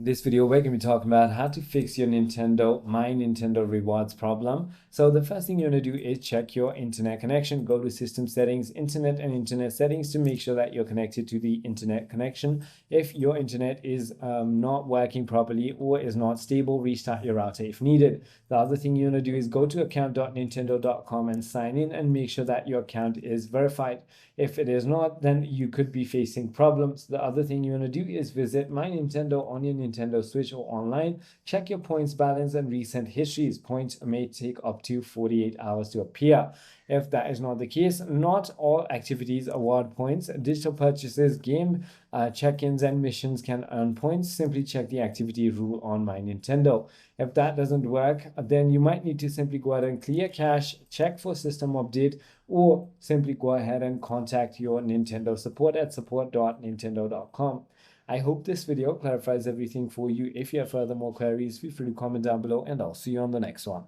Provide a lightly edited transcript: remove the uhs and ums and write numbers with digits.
In this video, we're going to be talking about how to fix your My Nintendo Rewards problem. So the first thing you want to do is check your internet connection. Go to System Settings, Internet and Internet Settings to make sure that you're connected to the internet connection. If your internet is not working properly or is not stable, restart your router if needed. The other thing you want to do is go to account.nintendo.com and sign in and make sure that your account is verified. If it is not, then you could be facing problems. The other thing you want to do is visit My Nintendo on your Nintendo Switch or online. Check your points balance and recent histories. Points may take up to 48 hours to appear. If that is not the case, not all activities award points. Digital purchases, game check-ins and missions can earn points. Simply check the activity rule on My Nintendo. If that doesn't work, then you might need to simply go ahead and clear cache, check for system update, or simply go ahead and contact your Nintendo support at support.nintendo.com. I hope this video clarifies everything for you. If you have further more queries, feel free to comment down below, and I'll see you on the next one.